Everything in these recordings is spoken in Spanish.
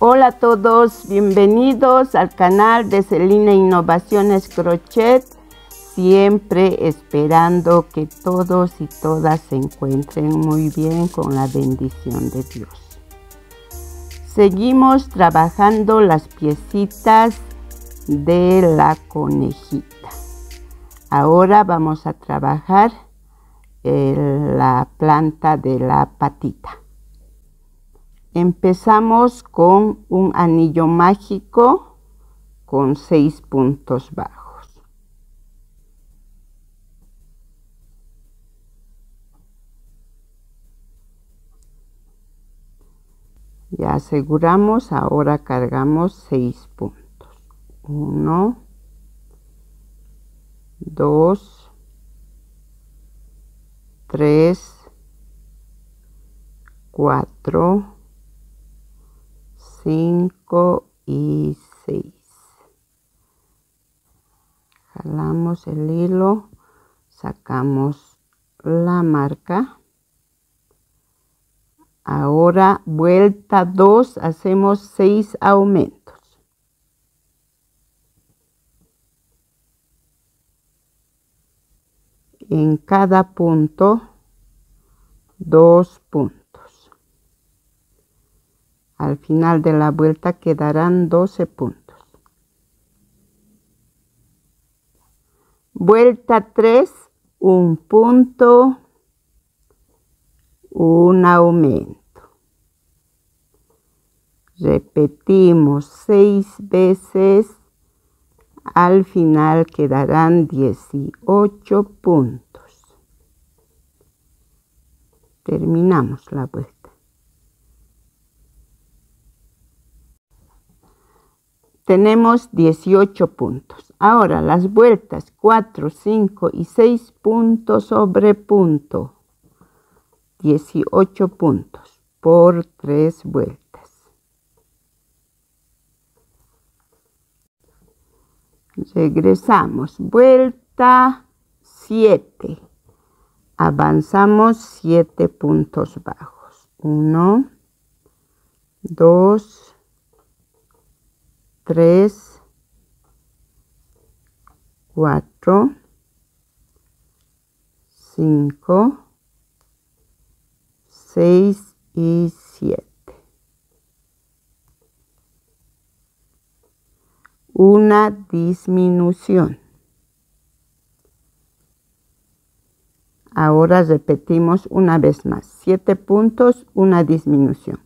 Hola a todos, bienvenidos al canal de Celina Innovaciones Crochet, siempre esperando que todos y todas se encuentren muy bien con la bendición de Dios. Seguimos trabajando las piecitas de la conejita. Ahora vamos a trabajar la planta de la patita. Empezamos con un anillo mágico con 6 puntos bajos. Ya aseguramos, ahora cargamos 6 puntos. 1, 2, 3, 4, 5 y 6. Jalamos el hilo, sacamos la marca. Ahora vuelta 2, hacemos 6 aumentos. En cada punto 2 puntos. Al final de la vuelta quedarán 12 puntos. Vuelta 3, un punto, un aumento. Repetimos 6 veces. Al final quedarán 18 puntos. Terminamos la vuelta. Tenemos 18 puntos. Ahora las vueltas 4, 5 y 6 puntos sobre punto. 18 puntos por 3 vueltas. Regresamos. Vuelta 7. Avanzamos 7 puntos bajos. 1, 2, 3, 4, 5, 6 y 7. Una disminución. Ahora repetimos una vez más. 7 puntos, una disminución.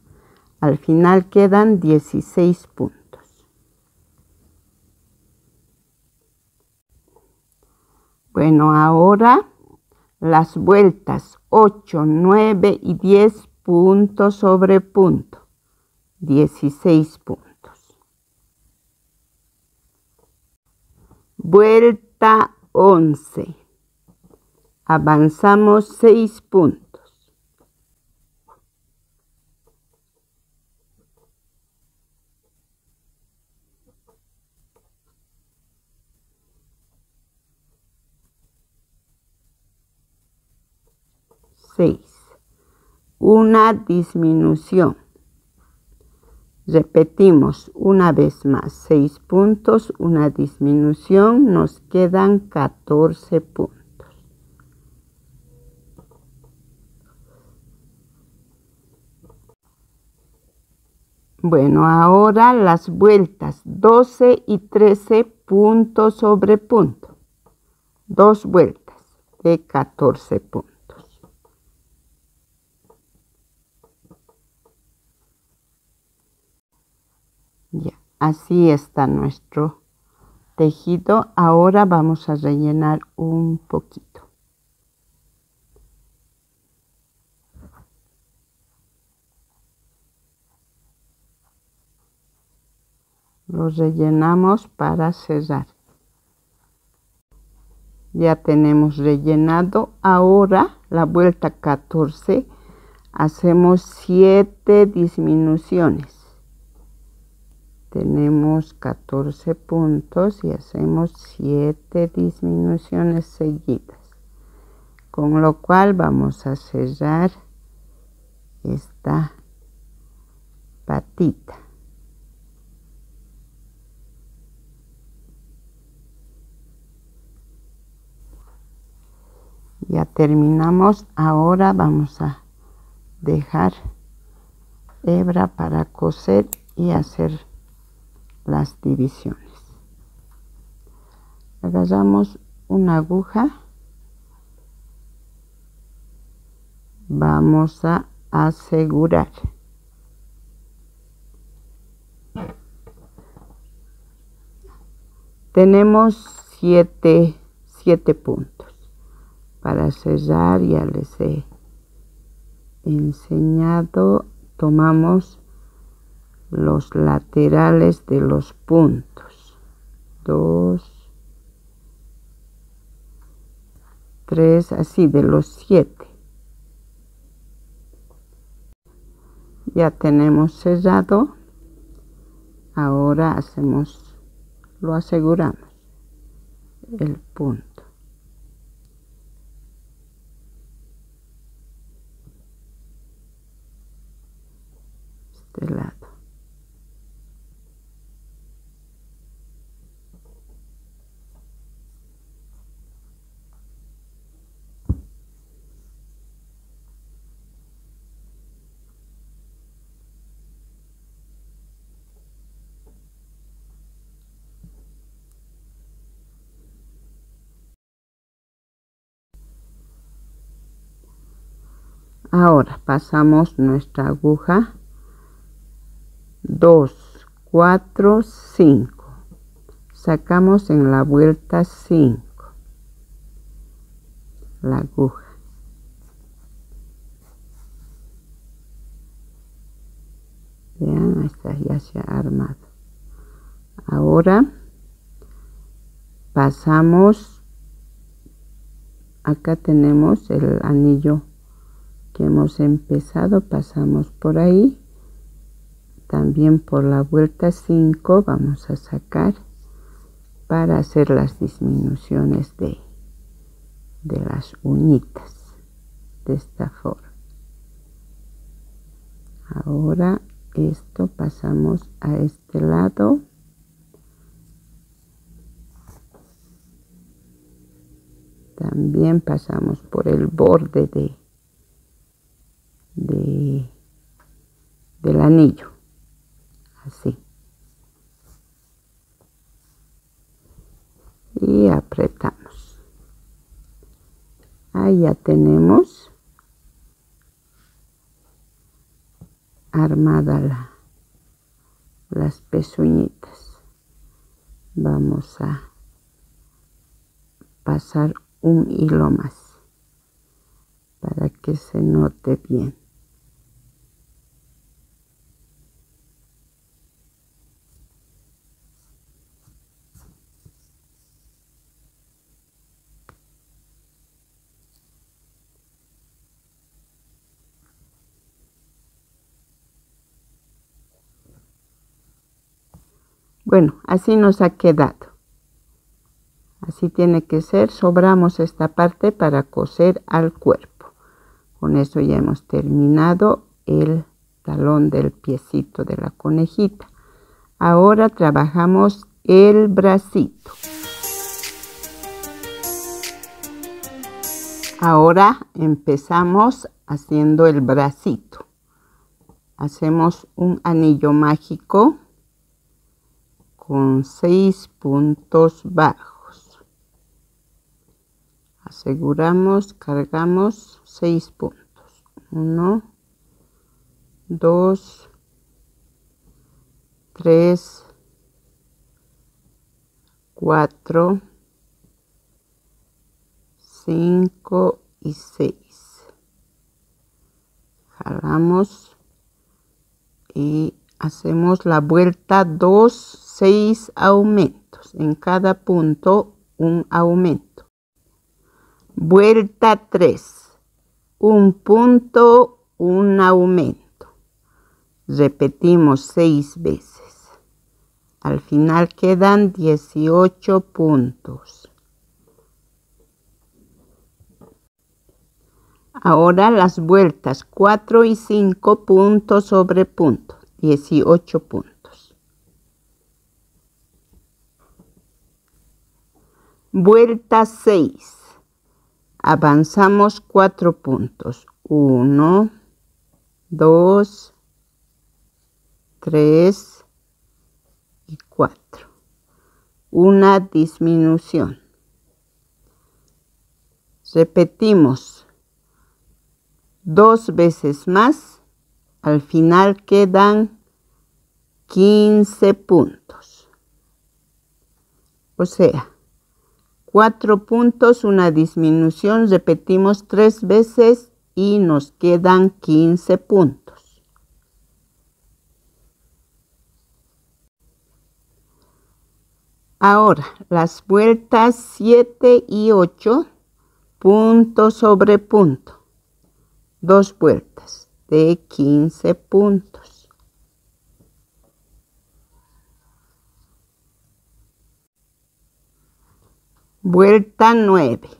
Al final quedan 16 puntos. Bueno, ahora las vueltas 8, 9 y 10 puntos sobre punto. 16 puntos. Vuelta 11. Avanzamos 6 puntos. Una disminución. Repetimos una vez más. 6 puntos, una disminución. Nos quedan 14 puntos. Bueno, ahora las vueltas 12 y 13 puntos sobre punto. 2 vueltas de 14 puntos. Ya, así está nuestro tejido. Ahora vamos a rellenar un poquito. Lo rellenamos para cerrar. Ya tenemos rellenado. Ahora la vuelta 14 hacemos 7 disminuciones. Tenemos 14 puntos y hacemos 7 disminuciones seguidas, con lo cual vamos a cerrar esta patita. terminamos. Ahora vamos a dejar hebra para coser y hacer las divisiones. Agarramos una aguja, vamos a asegurar. Tenemos 7 puntos. Para cerrar, ya les he enseñado, tomamos los laterales de los puntos. 2, 3, así de los 7. Ya tenemos cerrado. Ahora lo aseguramos el punto. Este lado. Ahora pasamos nuestra aguja 2, 4, 5. Sacamos en la vuelta 5 la aguja. Vean, esta ya se ha armado. Ahora pasamos, acá tenemos el anillo que hemos empezado, pasamos por ahí, también por la vuelta 5 vamos a sacar para hacer las disminuciones de las uñitas, de esta forma. Ahora esto pasamos a este lado, también pasamos por el borde del anillo, así, y apretamos. Ahí ya tenemos armada las pezuñitas. Vamos a pasar un hilo más para que se note bien. Bueno, así nos ha quedado. Así tiene que ser. Sobramos esta parte para coser al cuerpo. Con eso ya hemos terminado el talón del piecito de la conejita. Ahora trabajamos el bracito. Ahora empezamos haciendo el bracito. Hacemos un anillo mágico con 6 puntos bajos. Aseguramos, cargamos 6 puntos. 1, 2, 3, 4, 5 y 6. Jalamos y hacemos la vuelta 2, 6 aumentos. En cada punto un aumento. Vuelta 3, un punto, un aumento. Repetimos 6 veces. Al final quedan 18 puntos. Ahora las vueltas 4 y 5 puntos sobre punto, 18 puntos. Vuelta 6. avanzamos 4 puntos. 1, 2, 3 y 4. Una disminución. Repetimos 2 veces más. Al final quedan 15 puntos. O sea, 4 puntos, una disminución, repetimos 3 veces y nos quedan 15 puntos. Ahora, las vueltas 7 y 8, punto sobre punto. 2 vueltas de 15 puntos. Vuelta 9.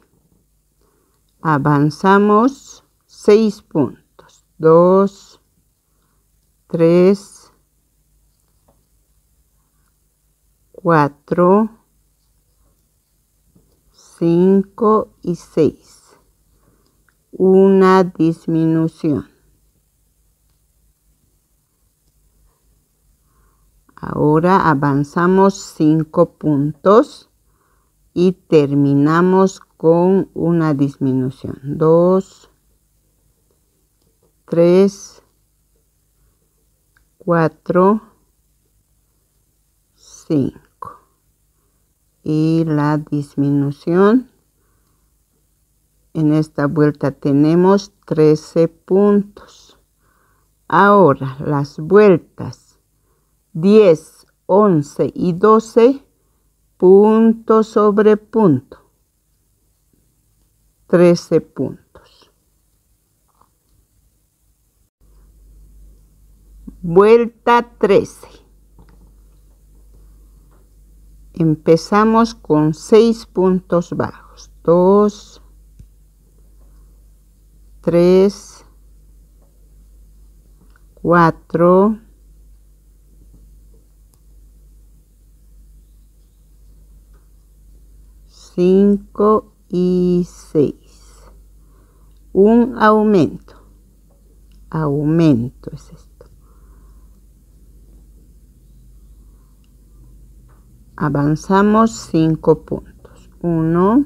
Avanzamos 6 puntos. 2, 3, 4, 5 y 6. Una disminución. Ahora avanzamos 5 puntos y terminamos con una disminución. 2, 3, 4, 5. Y la disminución. En esta vuelta tenemos 13 puntos. Ahora las vueltas 10, 11 y 12, punto sobre punto. 13 puntos. Vuelta 13. Empezamos con 6 puntos bajos. 2, 3, 4, 5 y 6. Un aumento. Aumento es esto. Avanzamos 5 puntos. 1,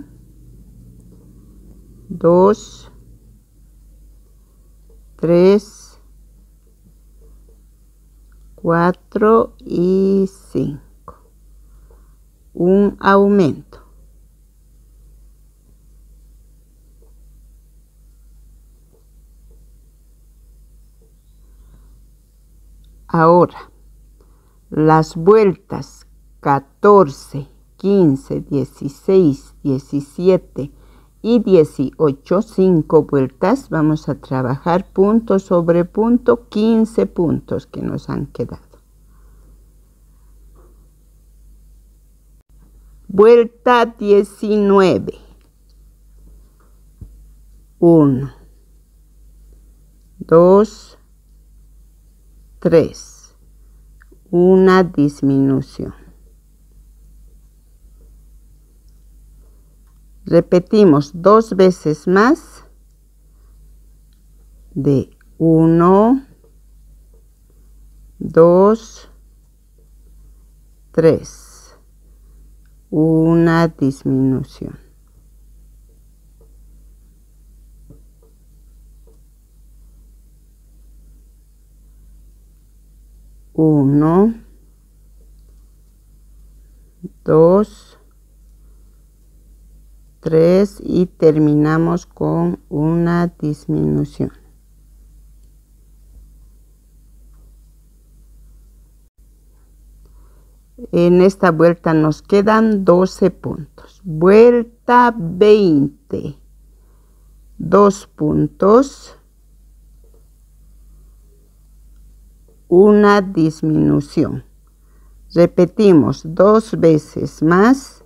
2, 3, 4 y 5. Un aumento. Ahora, las vueltas 14, 15, 16, 17 y 18, 5 vueltas, vamos a trabajar punto sobre punto, 15 puntos que nos han quedado. Vuelta 19. 1, 2, 3. Una disminución. Repetimos 2 veces más de 1, 2, 3. Una disminución. Uno, 2, 3 y terminamos con una disminución. En esta vuelta nos quedan 12 puntos. Vuelta 20. 2 puntos. Una disminución. Repetimos 2 veces más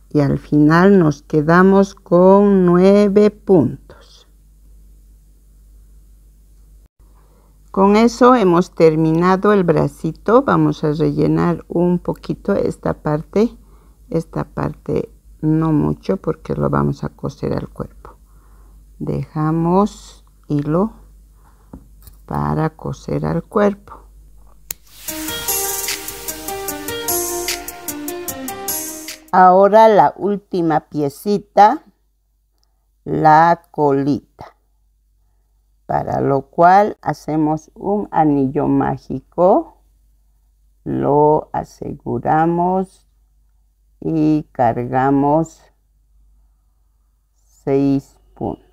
y al final nos quedamos con 9 puntos. Con eso hemos terminado el bracito. Vamos a rellenar un poquito esta parte no mucho porque lo vamos a coser al cuerpo. Dejamos hilo para coser al cuerpo. Ahora la última piecita, la colita, para lo cual hacemos un anillo mágico, lo aseguramos y cargamos 6 puntos.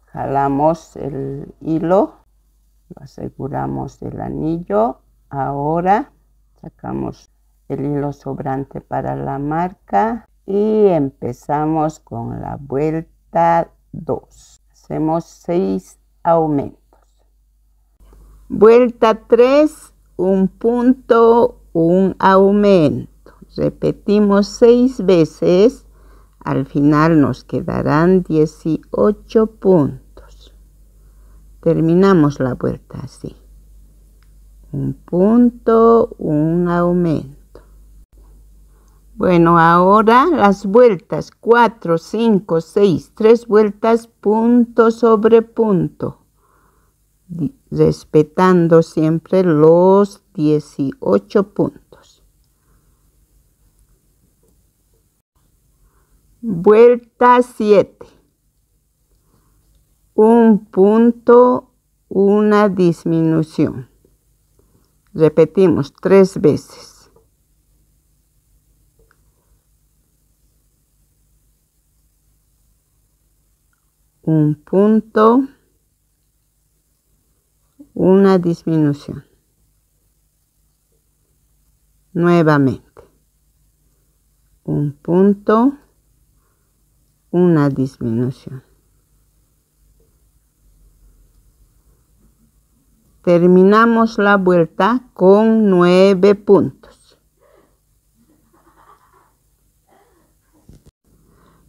Jalamos el hilo, lo aseguramos del anillo. Ahora sacamos el hilo sobrante para la marca y empezamos con la vuelta 2. Hacemos 6 aumentos. Vuelta 3, un punto, un aumento. Repetimos 6 veces. Al final nos quedarán 18 puntos. Terminamos la vuelta así. Un punto, un aumento. Bueno, ahora las vueltas 4, 5, 6, 3 vueltas punto sobre punto, respetando siempre los 18 puntos. Vuelta 7. Un punto, una disminución. Repetimos 3 veces. Un punto, una disminución. Nuevamente. Un punto, una disminución. Terminamos la vuelta con 9 puntos.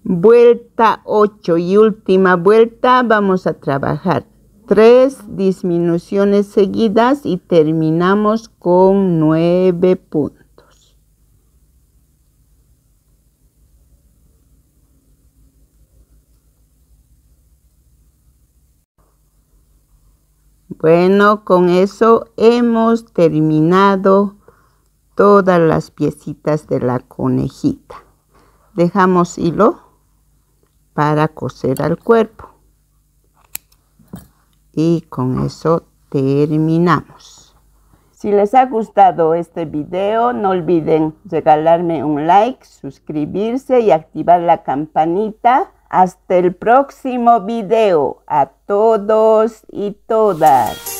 Vuelta 8 y última vuelta, vamos a trabajar 3 disminuciones seguidas y terminamos con 9 puntos. Bueno, con eso hemos terminado todas las piecitas de la conejita. Dejamos hilo para coser al cuerpo. Y con eso terminamos. Si les ha gustado este video, no olviden regalarme un like, suscribirse y activar la campanita. Hasta el próximo video. A todos y todas.